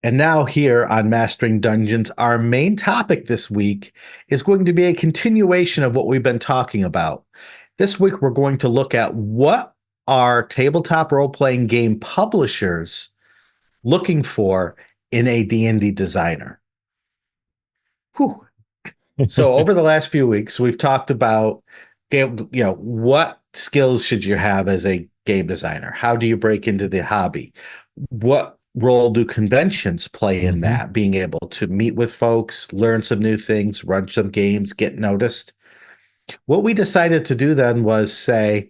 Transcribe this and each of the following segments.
And now, here on Mastering Dungeons, our main topic this week is going to be a continuation of what we've been talking about. This week, we're going to look at what are tabletop role-playing game publishers looking for in a D&D designer. Whew. So over the last few weeks, we've talked about, what skills should you have as a game designer? How do you break into the hobby? What role do conventions play in that? Being able to meet with folks, learn some new things, run some games, get noticed. What we decided to do then was say,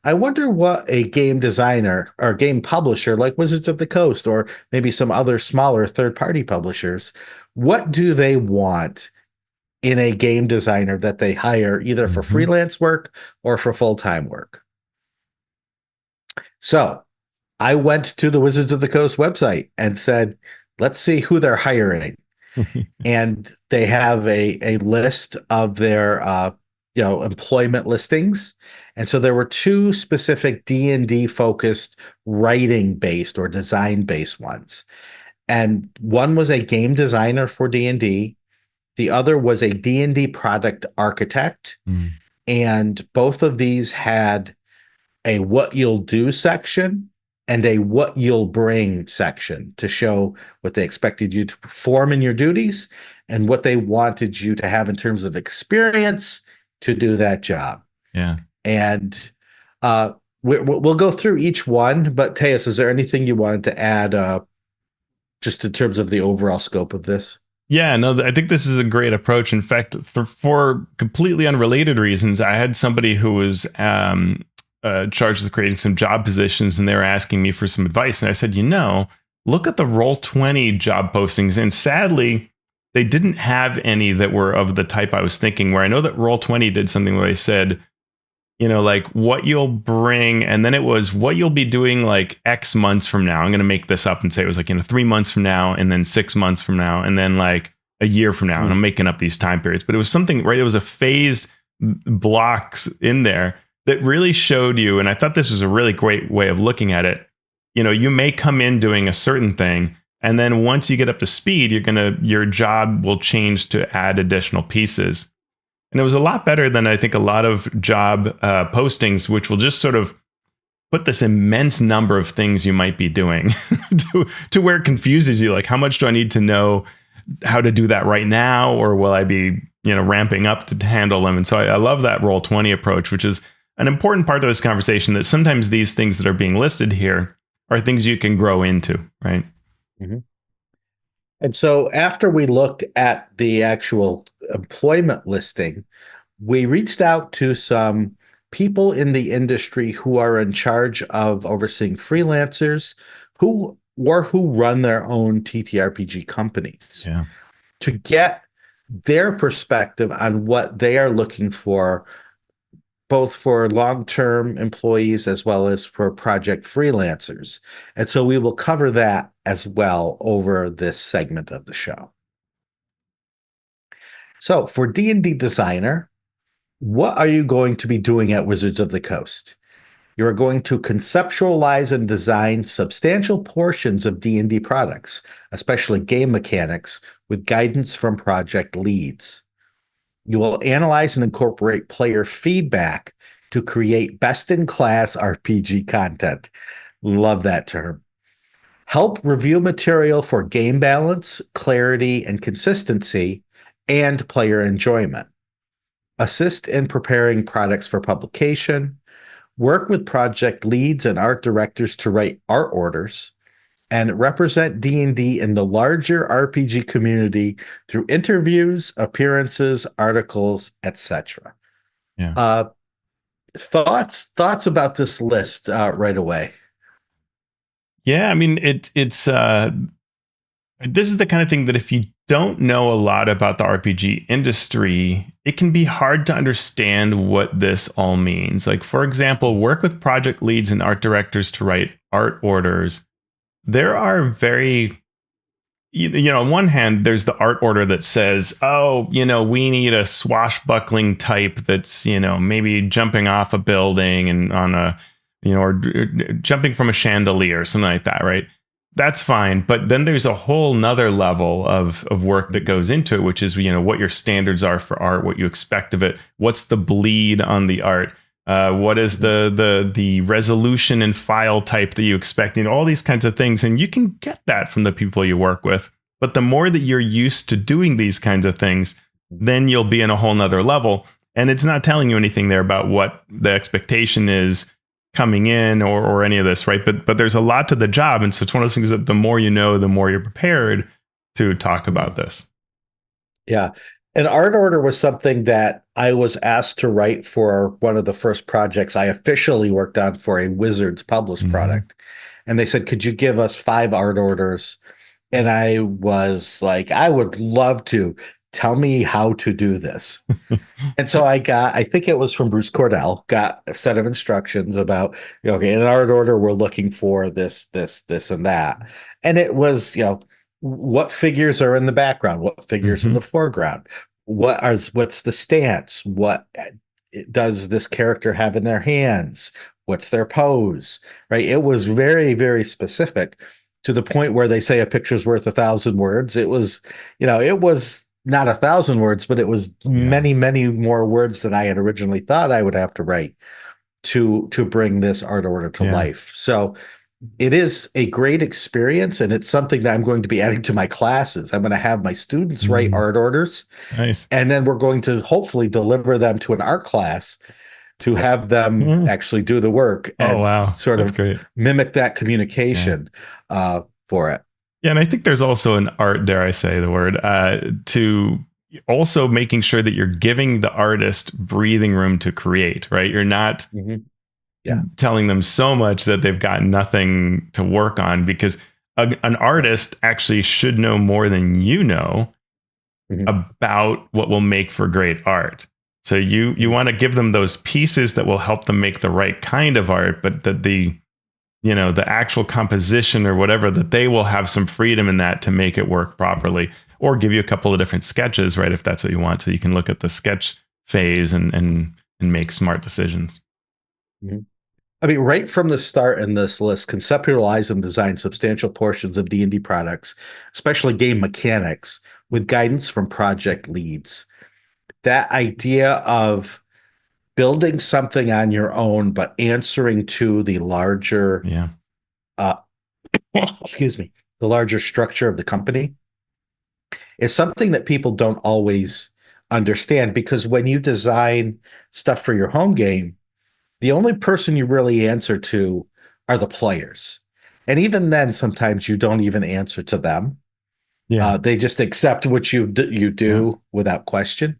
I wonder what a game designer or game publisher like Wizards of the Coast or maybe some other smaller third-party publishers, what do they want in a game designer that they hire either for freelance work or for full-time work? So I went to the Wizards of the Coast website and said, let's see who they're hiring. And they have a list of their employment listings. And so there were two specific D&D focused writing based or design based ones. And one was a game designer for D&D. The other was a D&D product architect. And both of these had a what you'll do section and a what you'll bring section to show what they expected you to perform in your duties and what they wanted you to have in terms of experience to do that job. Yeah. And we'll go through each one, but Teos, is there anything you wanted to add just in terms of the overall scope of this? Yeah, no, I think this is a great approach. In fact, for completely unrelated reasons, I had somebody who was charged with creating some job positions, and they were asking me for some advice. And I said, look at the Roll20 job postings. And sadly, they didn't have any that were of the type I was thinking, where I know that Roll20 did something where they said, like what you'll bring. And then it was what you'll be doing like X months from now. I'm going to make this up and say it was like, 3 months from now, and then 6 months from now, and then like a year from now. And I'm making up these time periods, but it was something, right? It was a phased blocks in there that really showed you. And I thought this was a really great way of looking at it. You may come in doing a certain thing, and then once you get up to speed, your job will change to add additional pieces. And it was a lot better than I think a lot of job postings, which will just sort of put this immense number of things you might be doing to where it confuses you. Like, how much do I need to know how to do that right now? Or will I be, ramping up to handle them? And so I love that Roll20 approach, which is an important part of this conversation, that sometimes these things that are being listed here are things you can grow into, right? And so after we looked at the actual employment listing, we reached out to some people in the industry who are in charge of overseeing freelancers who run their own TTRPG companies to get their perspective on what they are looking for, both for long-term employees as well as for project freelancers. And so we will cover that as well over this segment of the show. So for D&D Designer, what are you going to be doing at Wizards of the Coast? You are going to conceptualize and design substantial portions of D&D products, especially game mechanics, with guidance from project leads. You will analyze and incorporate player feedback to create best-in-class RPG content. Love that term. Help review material for game balance, clarity, and consistency, and player enjoyment. Assist in preparing products for publication. Work with project leads and art directors to write art orders. And represent D&D in the larger RPG community through interviews, appearances, articles, etc. Yeah. Thoughts about this list right away? Yeah, I mean, it's this is the kind of thing that if you don't know a lot about the RPG industry, it can be hard to understand what this all means. Like, for example, work with project leads and art directors to write art orders. There are very, on one hand, there's the art order that says, we need a swashbuckling type that's, maybe jumping off a building and on a, or jumping from a chandelier, something like that, right? that's fine. But then there's a whole nother level of work that goes into it, which is, what your standards are for art, what you expect of it, what's the bleed on the art, what is the resolution and file type that you expect, all these kinds of things. And you can get that from the people you work with. But the more that you're used to doing these kinds of things, then you'll be in a whole nother level. And it's not telling you anything there about what the expectation is coming in or any of this, right? But there's a lot to the job. And so it's one of those things that the more you know, the more you're prepared to talk about this. Yeah. An art order was something that I was asked to write for one of the first projects I officially worked on for a Wizards published Mm-hmm. product. And they said, could you give us 5 art orders? And I was like, I would love to. Tell me how to do this. And so I think it was from Bruce Cordell, got a set of instructions about, okay, in art order, we're looking for this, this, this, and that. And it was, what figures are in the background, what figures in Mm-hmm. the foreground, what's the stance, what does this character have in their hands, what's their pose, right? It was very, very specific to the point where they say a picture's worth 1,000 words. It was not 1,000 words, but it was Yeah. many, many more words than I had originally thought I would have to write to bring this art order to Yeah. life. So it is a great experience, and it's something that I'm going to be adding to my classes. I'm going to have my students write Mm, art orders, nice. and then we're going to hopefully deliver them to an art class to have them Mm. actually do the work Oh, and wow. sort That's of great. mimic that Yeah. communication for it. Yeah. And I think there's also an art, dare I say the word, to also making sure that you're giving the artist breathing room to create, right? You're not Mm-hmm. Yeah. telling them so much that they've got nothing to work on, because an artist actually should know more than you know Mm-hmm. about what will make for great art. So you want to give them those pieces that will help them make the right kind of art, but that the actual composition or whatever, that they will have some freedom in that to make it work properly, or give you a couple of different sketches, right, if that's what you want, so you can look at the sketch phase and make smart decisions. Mm-hmm. I mean, right from the start in this list, conceptualize and design substantial portions of D&D products, especially game mechanics, with guidance from project leads. That idea of building something on your own, but answering to the larger, Yeah. uh, excuse me, the larger structure of the company is something that people don't always understand, because when you design stuff for your home game, the only person you really answer to are the players. And even then, sometimes you don't even answer to them. Yeah. They just accept what you Yeah. do without question.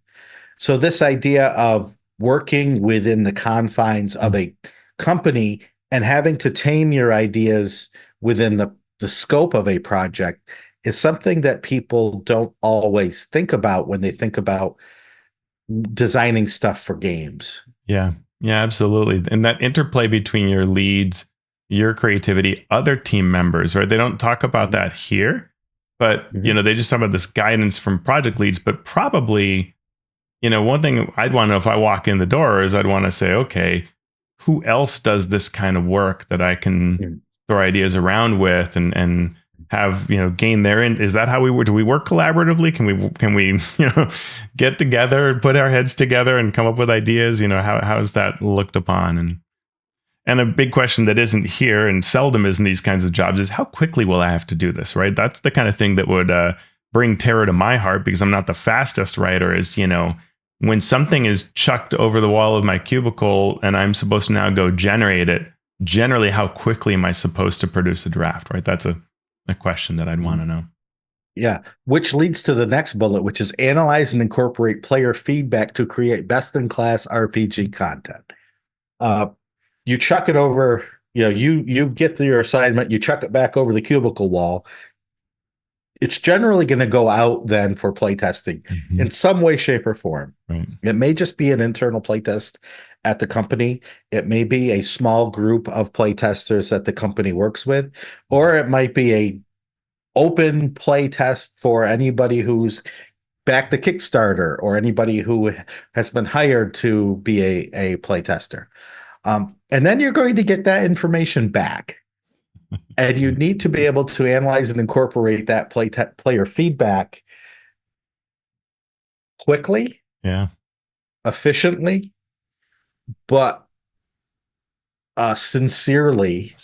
So this idea of working within the confines of Mm. a company and having to tame your ideas within the scope of a project is something that people don't always think about when they think about designing stuff for games. Yeah. Yeah, absolutely. And that interplay between your leads, your creativity, other team members, right? They don't talk about Mhm. that here, but Mhm. they just talk about this guidance from project leads. But probably, one thing I'd want to know if I walk in the door is I'd want to say, okay, who else does this kind of work that I can Mhm. throw ideas around with and have gain therein? Is that how we work? Do we work collaboratively? Can we get together, put our heads together, and come up with ideas? How is that looked upon? And a big question that isn't here and seldom is in these kinds of jobs is, how quickly will I have to do this? Right? That's the kind of thing that would bring terror to my heart, because I'm not the fastest writer. Is when something is chucked over the wall of my cubicle and I'm supposed to now go generate it. Generally, how quickly am I supposed to produce a draft? Right? That's a question that I'd want to know. Yeah, which leads to the next bullet, which is analyze and incorporate player feedback to create best-in-class RPG content. Uh, you chuck it over, you get to your assignment, you chuck it back over the cubicle wall. It's generally going to go out then for playtesting Mm-hmm. in some way, shape, or form. Right. It may just be an internal playtest at the company. It may be a small group of playtesters that the company works with, or it might be a open play test for anybody who's backed the Kickstarter or anybody who has been hired to be a play tester. And then you're going to get that information back. And you need to be able to analyze and incorporate that player feedback quickly, Yeah. efficiently, but sincerely.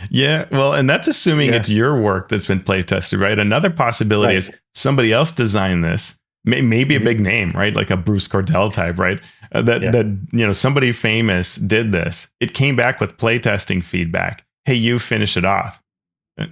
Yeah, well, and that's assuming Yeah, it's your work that's been play tested, right? Another possibility right. is somebody else designed this, maybe a Mhm. big name, right? Like a Bruce Cordell type, right? Yeah. That somebody famous did this. It came back with play testing feedback. Hey, you finish it off,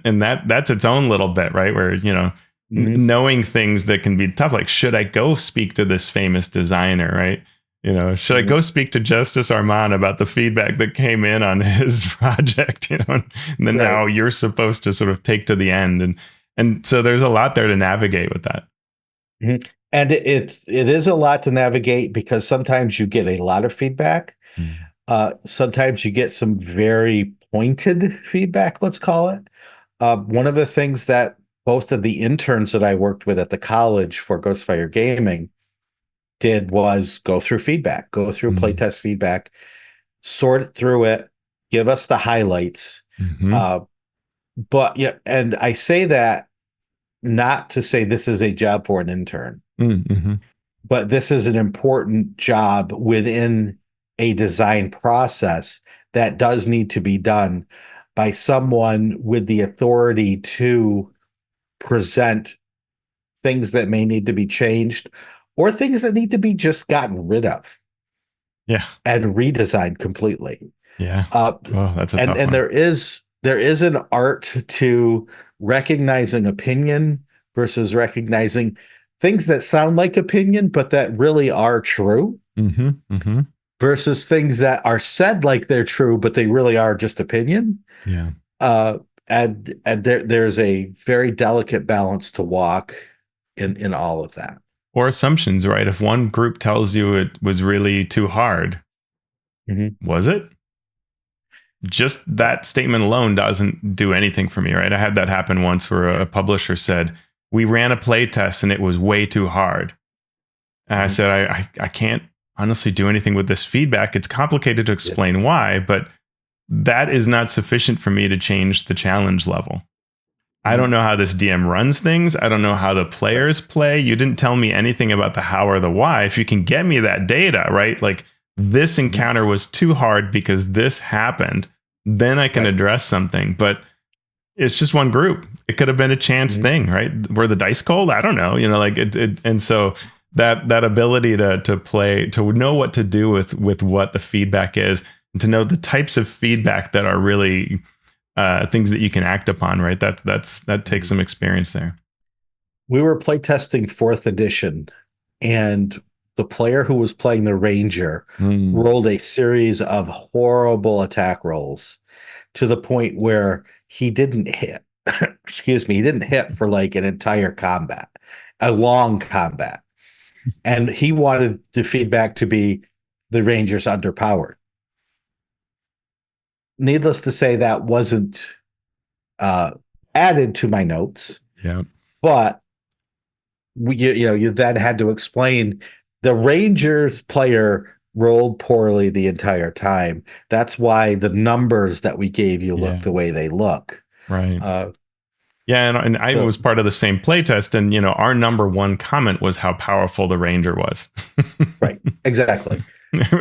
and that's its own little bit, right? Where Mhm. knowing things that can be tough, like should I go speak to this famous designer, right? Should I Mhm. go speak to Justice Armand about the feedback that came in on his project? And then Right. now you're supposed to sort of take to the end, and so there's a lot there to navigate with that. Mhm. And it is a lot to navigate because sometimes you get a lot of feedback. Mm. Sometimes you get some very pointed feedback, let's call it. One of the things that both of the interns that I worked with at the college for Ghostfire Gaming did was go through feedback, go through Mm. playtest feedback, sort through it, give us the highlights. Hmm. Uh, but yeah, and I say that not to say this is a job for an intern, Mm-hmm. but this is an important job within a design process that does need to be done by someone with the authority to present things that may need to be changed or things that need to be just gotten rid of Yeah, and redesigned completely. yeah. Uh, Oh, that's a and tough and one. there is an art to recognizing opinion versus recognizing things that sound like opinion but that really are true Mm-hmm. Mm-hmm. versus things that are said like they're true but they really are just opinion. Yeah. uh and there's a very delicate balance to walk in all of that. Or assumptions, right? If one group tells you it was really too hard, Mhm. was it? Just that statement alone doesn't do anything for me, right? I had that happen once where a publisher said, we ran a play test and it was way too hard. And I Mhm. said, I can't honestly do anything with this feedback. It's complicated to Yeah. explain why, but that is not sufficient for me to change the challenge level. I Mhm. don't know how this DM runs things. I don't know how the Right. players play. You didn't tell me anything about the how or the why. If you can get me that data, right? Like this Mhm. encounter was too hard because this happened, then I can Right. address something. But it's just one group. It could have been a chance Mhm. thing, right? Were the dice cold? I don't know. Like it and so that ability to play, to know what to do with what the feedback is, and to know the types of feedback that are really things that you can act upon, right? That takes Mhm. some experience there. We were playtesting fourth edition, and the player who was playing the ranger Mm. rolled a series of horrible attack rolls to the point where he didn't hit. Excuse me, he didn't hit for like an entire combat, a long combat. And he wanted the feedback to be the Rangers underpowered. Needless to say, that wasn't uh, added to my notes, Yeah. but you then had to explain the Rangers player rolled poorly the entire time. That's why the numbers that we gave you look Yeah. the way they look. Right. Uh, Yeah, and I so was part of the same playtest, and our number one comment was how powerful the ranger was. right, exactly.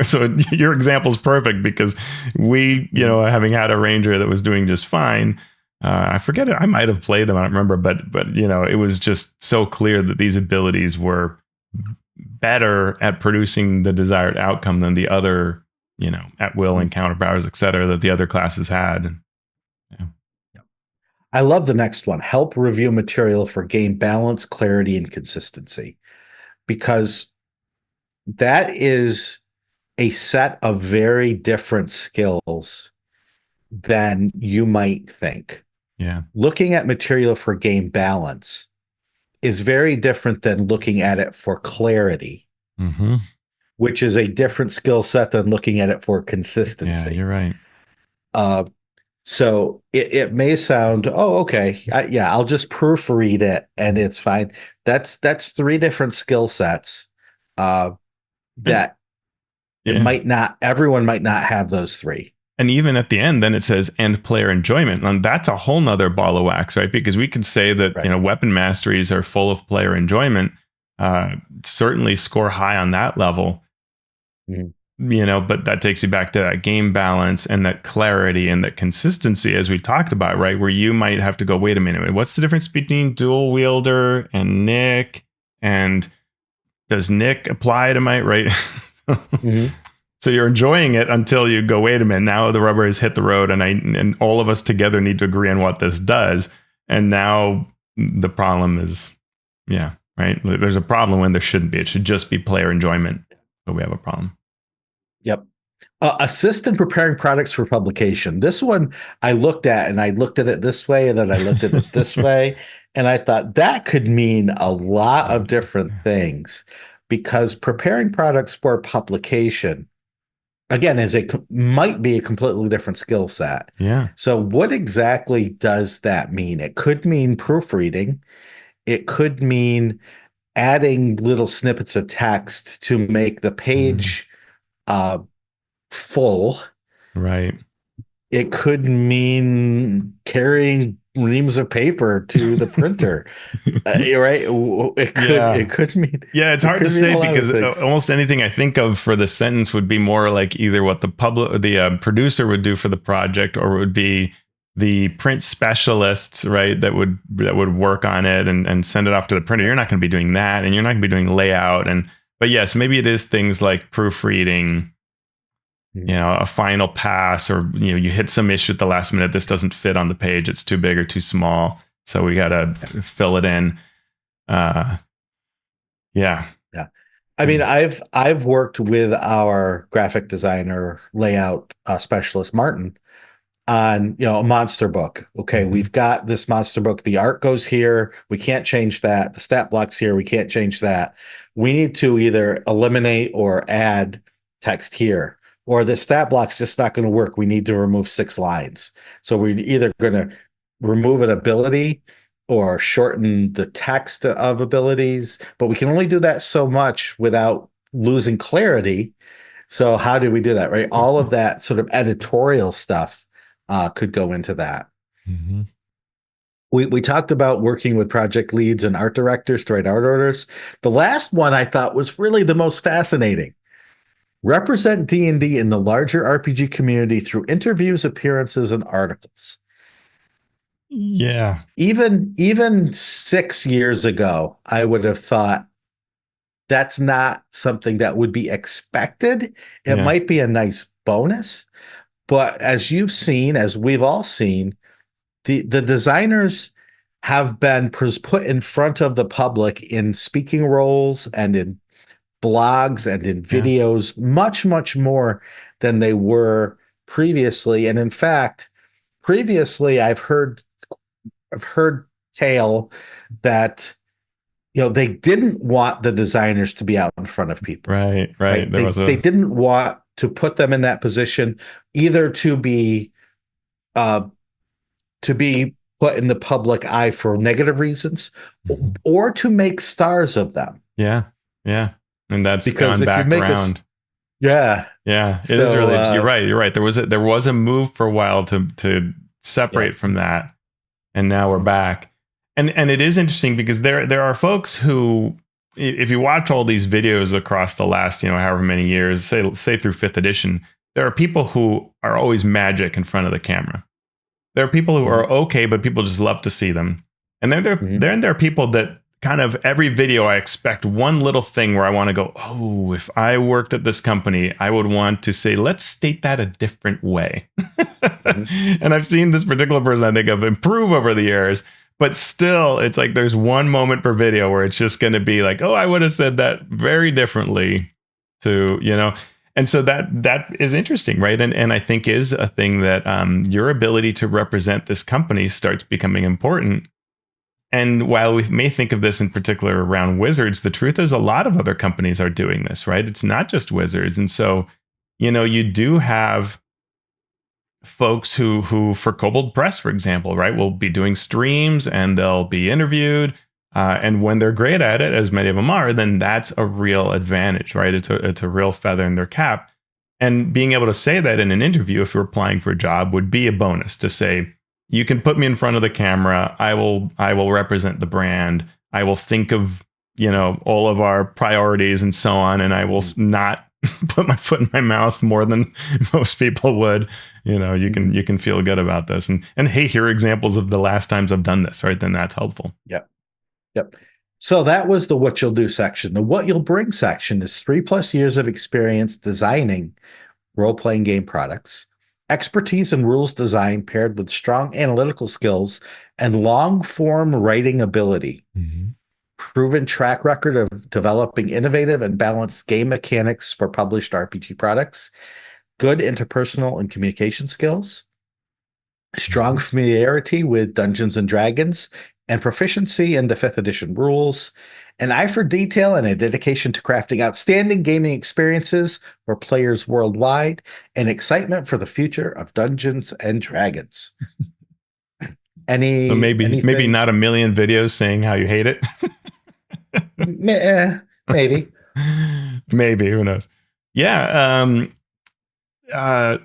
So your example is perfect because we, Mhm. having had a ranger that was doing just fine. I forget it. I might have played them. I don't remember, but it was just so clear that these abilities were better at producing the desired outcome than the other, at will Mhm. encounter powers, et cetera, that the other classes had. Yeah. I love the next one. Help review material for game balance, clarity, and consistency, because that is a set of very different skills than you might think. Yeah. Looking at material for game balance is very different than looking at it for clarity, Mm-hmm. which is a different skill set than looking at it for Yeah, consistency. you're right. Uh, so it may sound, oh, okay, yeah, I'll just proofread it and it's fine. That's three different skill sets uh, And that it yeah. might not, everyone might not have those three. And even at the end, then it says "and player enjoyment," and that's a whole nother ball of wax, right? Because we could say that Right. weapon masteries are full of player enjoyment, certainly score high on that level, Mhm. but that takes you back to that game balance and that clarity and that consistency, as we talked about, right? Where you might have to go, wait a minute, what's the difference between dual wielder and Nick? And does Nick apply to my right? Mhm. So you're enjoying it until you go, wait a minute, now the rubber has hit the road, and all of us together need to agree on what this does. And now the problem is, yeah, right. There's a problem when there shouldn't be. It should just be player enjoyment. But we have a problem. Yep. Assist in preparing products for publication. This one I looked at, and I looked at it this way, and then I looked at it this way, and I thought that could mean a lot of different things, because preparing products for publication, again, might be a completely different skill set. Yeah. So what exactly does that mean? It could mean proofreading. It could mean adding little snippets of text to make the Mm, page uh, full. right. It could mean carrying reams of paper to the printer, right? It could Yeah. it could mean Yeah, it's it hard to could mean say a lot of because things. almost anything I think of for the sentence would be more like either what the producer would do for the project, or it would be the print specialists, right? That would work on it and send it off to the printer. You're not going to be doing that, and you're not going to be doing layout. But yes, maybe it is things like proofreading, Mhm. a final pass, or you hit some issue at the last minute. This doesn't fit on the page. It's too big or too small, so we got to fill it in. Uh, yeah. Yeah. I mean, I've worked with our graphic designer layout specialist Martin on a monster book. Okay, Mhm. we've got this monster book. The art goes here. We can't change that. The stat block's here. We can't change that. We need to either eliminate or add text here, or the stat block's just not going to work. We need to remove 6 lines. So we're either going to remove an ability or shorten the text of abilities, but we can only do that so much without losing clarity. So how do we do that, right? All of that sort of editorial stuff could go into that. Mhm. We talked about working with project leads and art directors to write art orders. The last one I thought was really the most fascinating. Represent D&D in the larger RPG community through interviews, appearances, and articles. Yeah. Even 6 years ago, I would have thought that's not something that would be expected. It Yeah. might be a nice bonus, but as you've seen, as we've all seen, the designers have been put in front of the public in speaking roles and in blogs and in Yeah. videos much more than they were previously. And in fact, previously I've heard tale that they didn't want the designers to be out in front of people, Right. Right. right? There they was they a didn't want to put them in that position, either uh to be put in the public eye for negative reasons, Mhm. or to make stars of them. Yeah. Yeah. And that's Because gone if you back make around. yeah, Yeah. It is so really You're right. You're right. There was a move for a while to yeah. separate from that, and now we're back. And it is interesting because there are folks who, if you watch all these videos across the last, however many years, say through 5th edition, there are people who are always magic in front of the camera. There are people who Mhm. are okay, but people just love to see them. And Mhm. then there are people that kind of every video I expect one little thing where I want to go, oh, if I worked at this company, I would want to say, let's state that a different way. Mhm. And I've seen this particular person I think of improve over the years, but still it's like there's one moment per video where it's just going to be like, oh, I would have said that very differently to, and so that is interesting, right? And I think is a thing that your ability to represent this company starts becoming important. And while we may think of this in particular around Wizards, the truth is a lot of other companies are doing this, right? It's not just Wizards. And so, you do have folks who for Kobold Press, for example, right, will be doing streams and they'll be interviewed. And when they're great at it, as many of them are, then that's a real advantage, right? It's a real feather in their cap. And being able to say that in an interview, if you're applying for a job, would be a bonus to say, you can put me in front of the camera. I will represent the brand. I will think of, all of our priorities and so on. And I will not put my foot in my mouth more than most people would. You can feel good about this. And hey, here are examples of the last times I've done this, right? Then that's helpful. Yep. Yep. So that was the what you'll do section. The what you'll bring section is 3+ years of experience designing role-playing game products, expertise in rules design paired with strong analytical skills and long-form writing ability, proven track record of developing innovative and balanced game mechanics for published RPG products, good interpersonal and communication skills, strong familiarity with Dungeons and Dragons, and proficiency in the 5th edition rules, an eye for detail and a dedication to crafting outstanding gaming experiences for players worldwide, and excitement for the future of Dungeons and Dragons. So maybe not a million videos saying how you hate it. Maybe. Maybe, who knows? Yeah. I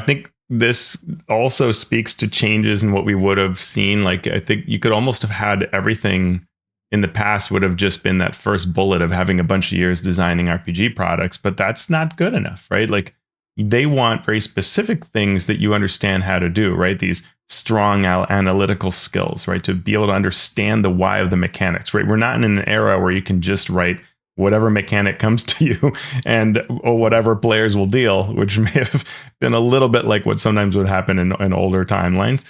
think this also speaks to changes in what we would have seen. Like, I think you could almost have had everything in the past would have just been that first bullet of having a bunch of years designing RPG products, but that's not good enough, right? Like, they want very specific things that you understand how to do, right? These strong analytical skills, right? To be able to understand the why of the mechanics, right? We're not in an era where you can just write whatever mechanic comes to you or whatever players will deal, which may have been a little bit like what sometimes would happen in older timelines.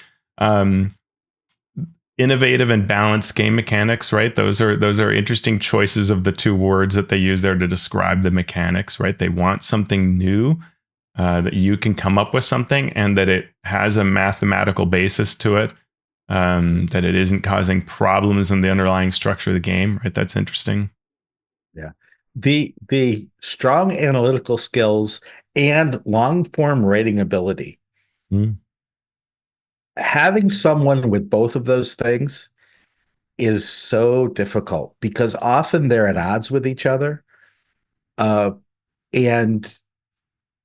Innovative and balanced game mechanics, right? Those are interesting choices of the two words that they use there to describe the mechanics, right? They want something new, that you can come up with something and that it has a mathematical basis to it, that it isn't causing problems in the underlying structure of the game, right? That's interesting. Yeah. The strong analytical skills and long form writing ability. Having someone with both of those things is so difficult because often they're at odds with each other. And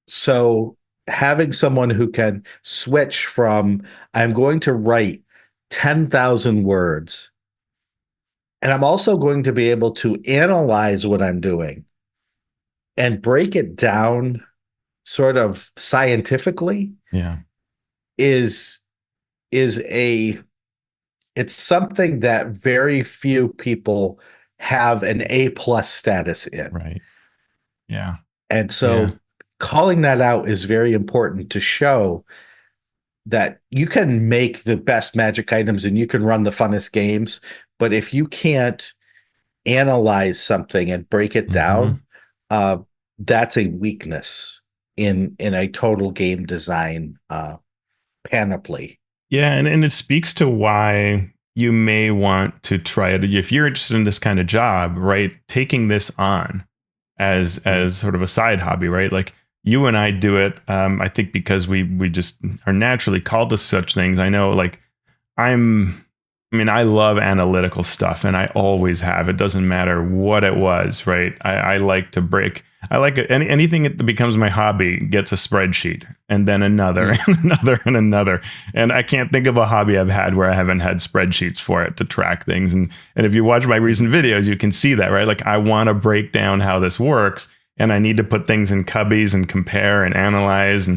so having someone who can switch from, I'm going to write 10,000 words, and I'm also going to be able to analyze what I'm doing and break it down sort of scientifically, is it's something that very few people have an A+ status in. Right. Yeah. And so calling that out is very important to show that you can make the best magic items and you can run the funnest games, but if you can't analyze something and break it down, that's a weakness in a total game design panoply. Yeah, and it speaks to why you may want to try it if you're interested in this kind of job, right? Taking this on as sort of a side hobby, right? Like, you and I do it, I think, because we just are naturally called to such things. I know, like, I love analytical stuff, and I always have. It doesn't matter what it was, right? I like to break. I like it. Anything that becomes my hobby gets a spreadsheet, and then another, and another, and another. And I can't think of a hobby I've had where I haven't had spreadsheets for it to track things. And if you watch my recent videos, you can see that, right? Like, I want to break down how this works, and I need to put things in cubbies and compare and analyze,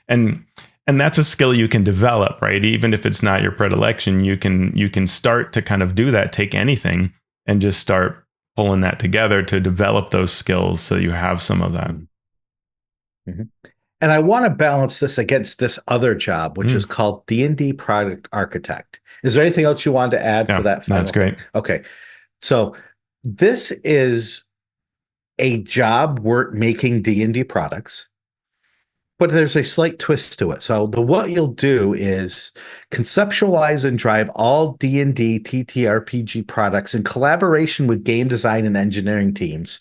and that's a skill you can develop, right? Even if it's not your predilection, you can start to kind of do that. Take anything and just start pulling that together to develop those skills so you have some of that. And I want to balance this against this other job, which is called D&D Product Architect. Is there anything else you wanted to add for that? That's great. Okay. So this is a job work making D&D products, but there's a slight twist to it. So what you'll do is conceptualize and drive all D&D TTRPG products in collaboration with game design and engineering teams,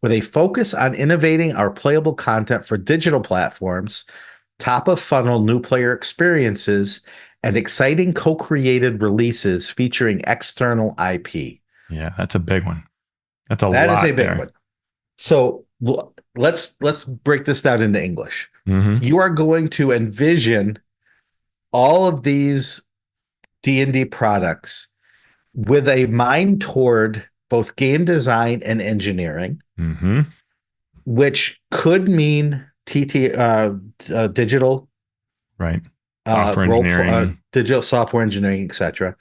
with a focus on innovating our playable content for digital platforms, top of funnel new player experiences, and exciting co-created releases featuring external IP. Yeah, that's a big one. That is a big one. So let's break this down into English. Hmm. You are going to envision all of these D&D products with a mind toward both game design and engineering, Hmm. which could mean digital Right. Software engineering. digital software engineering, etc.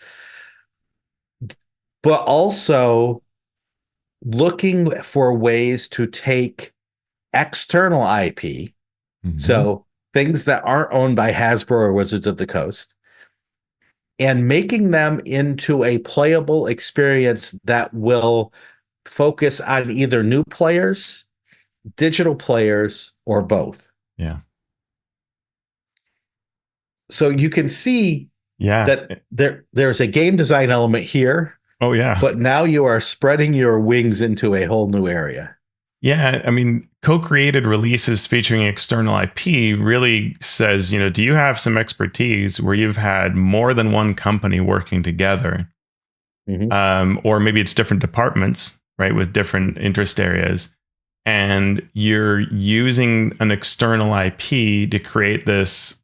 But also looking for ways to take external IP, Hmm. so things that aren't owned by Hasbro or Wizards of the Coast, and making them into a playable experience that will focus on either new players, digital players, or both. Yeah. So you can see Yeah. that there's a game design element here, Oh, yeah. but now you are spreading your wings into a whole new area. Yeah, I mean, co-created releases featuring external IP really says, do you have some expertise where you've had more than one company working together, Mhm. or maybe it's different departments, right, with different interest areas, and you're using an external IP to create this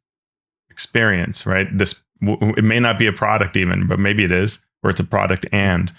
experience, right? It may not be a product even, but maybe it is, or it's a product and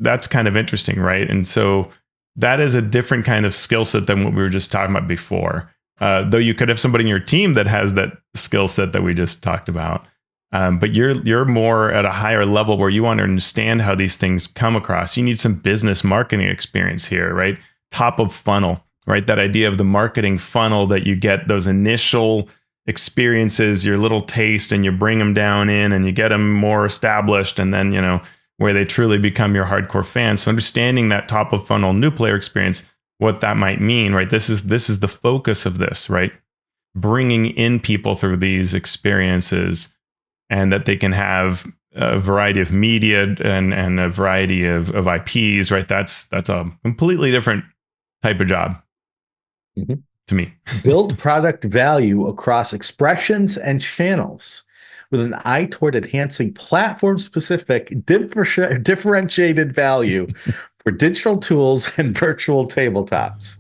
that's kind of interesting, right? And so that is a different kind of skill set than what we were just talking about before. Though you could have somebody in your team that has that skill set that we just talked about, but you're more at a higher level where you want to understand how these things come across. You need some business marketing experience here, right? Top of funnel, right? That idea of the marketing funnel that you get those initial experiences, your little taste, and you bring them down in and you get them more established, and then where they truly become your hardcore fans. So understanding that top of funnel new player experience, what that might mean, right? This is the focus of this, right? Bringing in people through these experiences, and that they can have a variety of media and a variety of IPs, right? That's a completely different type of job Mhm. to me. Build product value across expressions and channels with an eye toward enhancing platform specific differentiated value for digital tools and virtual tabletops.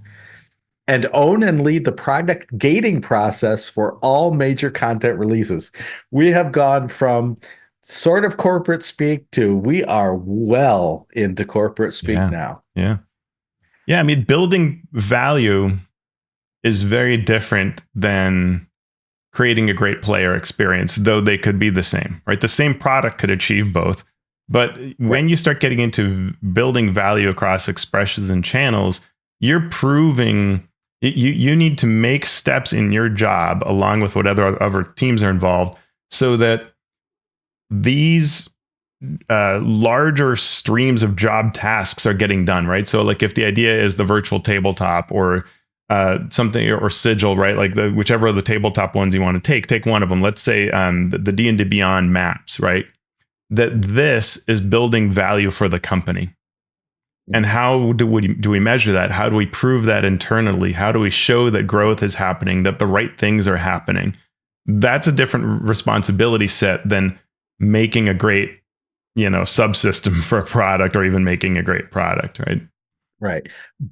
And own and lead the product gating process for all major content releases. We have gone from sort of corporate speak to we are well into corporate speak Yeah. now. Yeah. Yeah. I mean, building value is very different than creating a great player experience, though they could be the same, right? The same product could achieve both. But Right. when you start getting into building value across expressions and channels, you're proving you need to make steps in your job along with what other teams are involved so that these larger streams of job tasks are getting done, right? So, like, if the idea is the virtual tabletop or something or sigil, right? Like whichever of the tabletop ones you want to take one of them. Let's say the D&D Beyond maps, right? That this is building value for the company. And how do we measure that? How do we prove that internally? How do we show that growth is happening, that the right things are happening? That's a different responsibility set than making a great subsystem for a product or even making a great product, right? Right.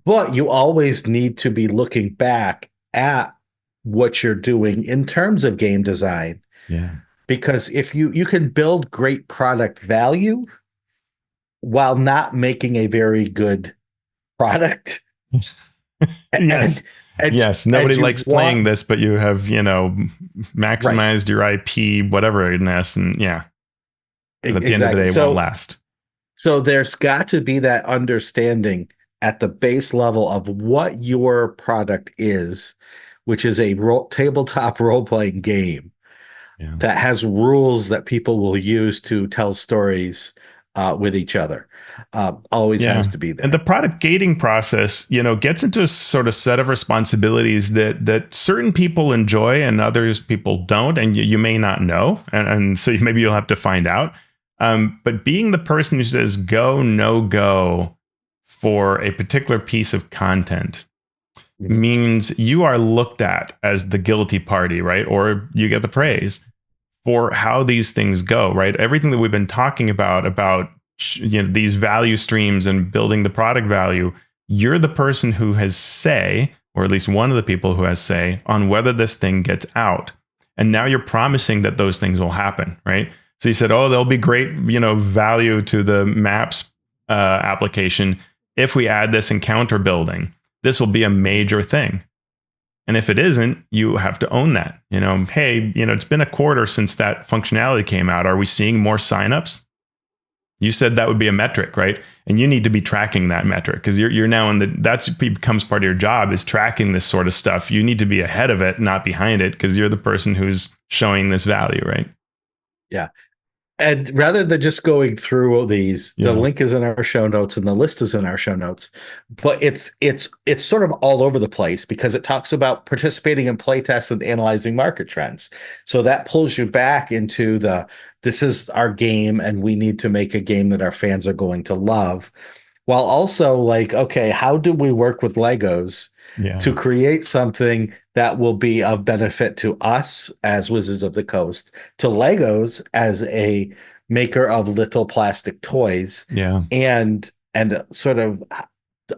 But you always need to be looking back at what you're doing in terms of game design, Yeah. because if you can build great product value while not making a very good product, and Yes. and Yes. and Nobody you likes playing want this, but you have, right. maximized your IP, whatever in this. And yeah. But at the end of the Exactly. day, it won't last. So there's got to be that understanding at the base level of what your product is, which is a tabletop role-playing game Yeah. that has rules that people will use to tell stories with each other. Always has Yeah. to be And the there. product gating process, gets into a sort of set of responsibilities that certain people enjoy and others people don't, and you may not know, and so maybe you'll have to find out. But being the person who says go, no go for a particular piece of content Mhm. means you are looked at as the guilty party, right? Or you get the praise for how these things go, right? Everything that we've been talking about these value streams and building the product value, you're the person who has say, or at least one of the people who has say on whether this thing gets out. And now you're promising that those things will happen, right? So you said, oh, there'll be great, value to the maps application if we add this encounter building. This will be a major thing. And if it isn't, you have to own that. Hey, it's been a quarter since that functionality came out. Are we seeing more signups? You said that would be a metric, right? And you need to be tracking that metric because you're now that's becomes part of your job is tracking this sort of stuff. You need to be ahead of it, not behind it, because you're the person who's showing this value, right? Yeah. And rather than just going through these, the link is in our show notes and the list is in our show notes, but it's sort of all over the place because it talks about participating in playtests and analyzing market trends. So that pulls you back into this is our game and we need to make a game that our fans are going to love, while also like, okay, how do we work with Legos to create something that will be of benefit to us as Wizards of the Coast, to Legos as a maker of little plastic toys, and sort of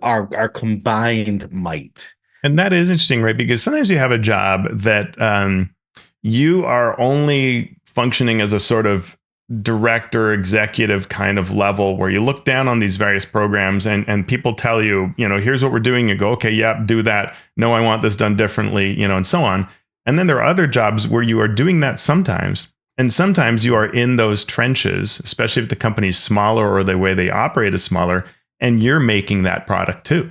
our combined might. And that is interesting, right? Because sometimes you have a job that you are only functioning as a sort of director, executive kind of level where you look down on these various programs and people tell you, here's what we're doing. You go, okay, yep, do that. No, I want this done differently, and so on. And then there are other jobs where you are doing that sometimes. And sometimes you are in those trenches, especially if the company's smaller or the way they operate is smaller, and you're making that product too.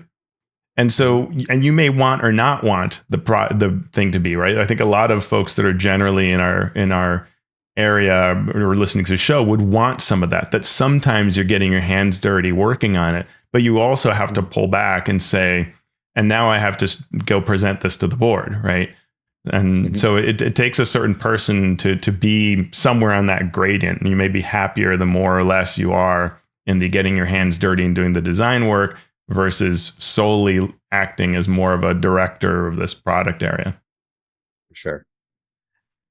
And so, and you may want or not want the thing to be, right? I think a lot of folks that are generally in our area or listening to the show would want some of that sometimes you're getting your hands dirty working on it, but you also have to pull back and say, and now I have to go present this to the board, right? And so it takes a certain person to be somewhere on that gradient. And you may be happier the more or less you are in the getting your hands dirty and doing the design work versus solely acting as more of a director of this product area. Sure.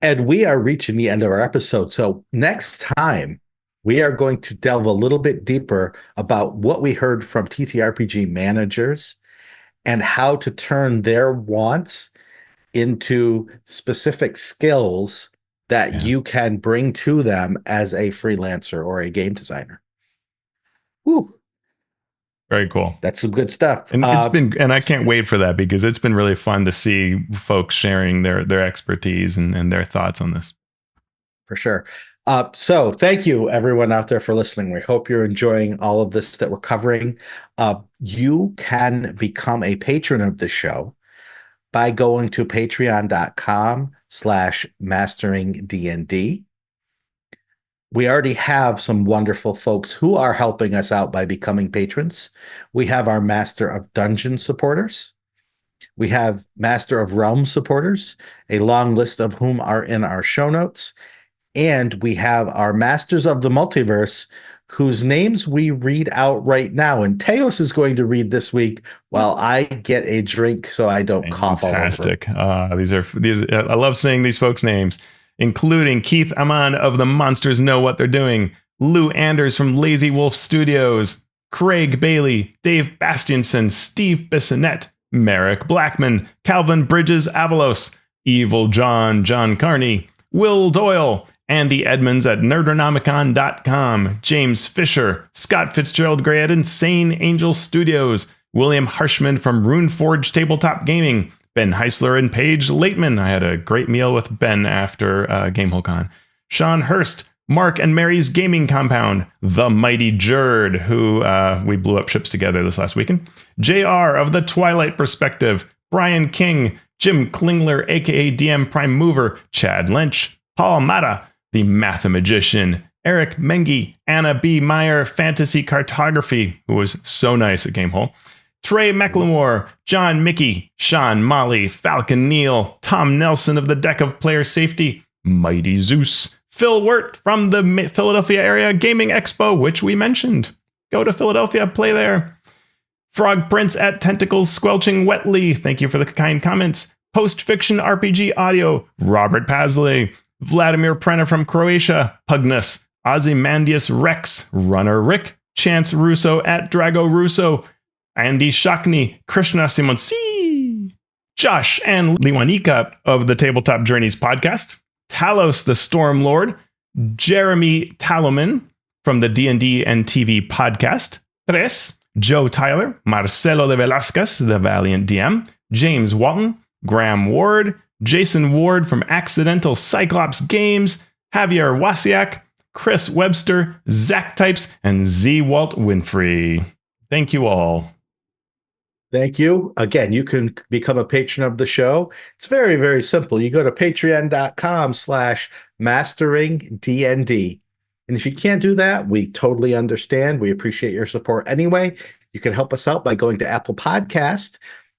And we are reaching the end of our episode. So next time, we are going to delve a little bit deeper about what we heard from TTRPG managers and how to turn their wants into specific skills that you can bring to them as a freelancer or a game designer. Woo. Very cool. That's some good stuff. And and I can't wait for that because it's been really fun to see folks sharing their expertise and their thoughts on this. For sure. So thank you everyone out there for listening. We hope you're enjoying all of this that we're covering. You can become a patron of the show by going to patreon.com/masteringdnd. We already have some wonderful folks who are helping us out by becoming patrons. We have our Master of Dungeon supporters. We have Master of Realm supporters, a long list of whom are in our show notes. And we have our Masters of the Multiverse, whose names we read out right now. And Teos is going to read this week while I get a drink so I don't cough all over. Fantastic. These I love saying these folks' names, including Keith Amon of The Monsters Know What They're Doing, Lou Anders from Lazy Wolf Studios, Craig Bailey, Dave Bastianson, Steve Bissonette, Merrick Blackman, Calvin Bridges Avalos, Evil John Carney, Will Doyle, Andy Edmonds at Nerdonomicon.com, James Fisher, Scott Fitzgerald Gray at Insane Angel Studios, William Harshman from Runeforge Tabletop Gaming, Ben Heisler and Paige Laitman. I had a great meal with Ben after GameholeCon. Sean Hurst, Mark and Mary's Gaming Compound, The Mighty Jerd, who we blew up ships together this last weekend, JR of The Twilight Perspective, Brian King, Jim Klingler, aka DM Prime Mover, Chad Lynch, Paul Mata, The Mathemagician, Eric Mengi, Anna B. Meyer, Fantasy Cartography, who was so nice at Gamehole, Trey McLemore, John Mickey, Sean Molly, Falcon Neal, Tom Nelson of the Deck of Player Safety, Mighty Zeus, Phil Wirt from the Philadelphia Area Gaming Expo, which we mentioned. Go to Philadelphia, play there. Frog Prince at Tentacles Squelching Wetly, thank you for the kind comments. Post Fiction RPG Audio, Robert Pasley, Vladimir Prenna from Croatia, Pugnus, Ozymandias Rex, Runner Rick, Chance Russo at Drago Russo, Andy Shakni, Krishna Simonsi, Josh and Liwanika of the Tabletop Journeys podcast, Talos the Storm Lord, Jeremy Taloman from the D&D and TV podcast, Tres, Joe Tyler, Marcelo de Velasquez, the Valiant DM, James Walton, Graham Ward, Jason Ward from Accidental Cyclops Games, Javier Wasiak, Chris Webster, Zach Types, and Z. Walt Winfrey. Thank you all. Thank you. Again, you can become a patron of the show. It's very, very simple. You go to patreon.com/masteringdnd. And if you can't do that, we totally understand. We appreciate your support anyway. You can help us out by going to Apple Podcast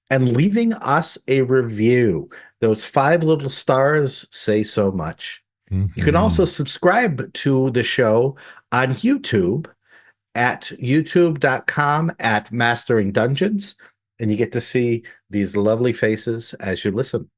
and leaving us a review. Those 5 little stars say so much. You can also subscribe to the show on YouTube at youtube.com/masteringdungeons, and you get to see these lovely faces as you listen.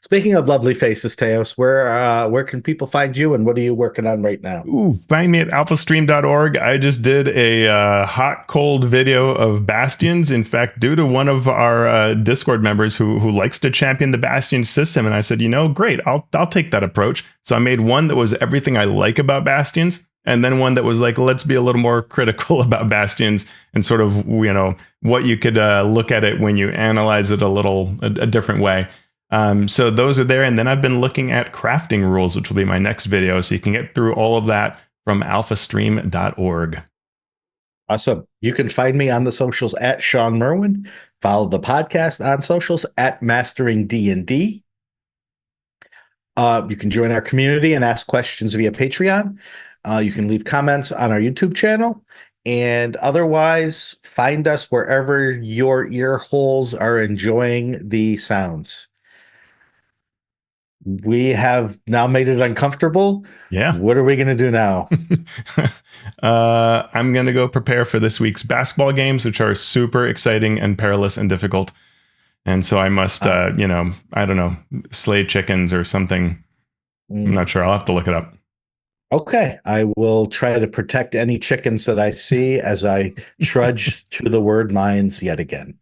Speaking of lovely faces, Teos, where can people find you, and what are you working on right now? Find me at alphastream.org. I just did a hot, cold video of Bastions. In fact, due to one of our Discord members who likes to champion the Bastion system, and I said, great, I'll take that approach. So I made one that was everything I like about Bastions, and then one that was like, let's be a little more critical about Bastions and sort of, what you could look at it when you analyze it a different way. So those are there. And then I've been looking at crafting rules, which will be my next video. So you can get through all of that from alphastream.org. Awesome. You can find me on the socials at Shawn Merwin. Follow the podcast on socials at Mastering D&D. You can join our community and ask questions via Patreon. You can leave comments on our YouTube channel. And otherwise, find us wherever your ear holes are enjoying the sounds. We have now made it uncomfortable. Yeah. What are we going to do now? I'm going to go prepare for this week's basketball games, which are super exciting and perilous and difficult. And so I must, I don't know, slay chickens or something. I'm not sure. I'll have to look it up. Okay. I will try to protect any chickens that I see as I trudge through the word mines yet again.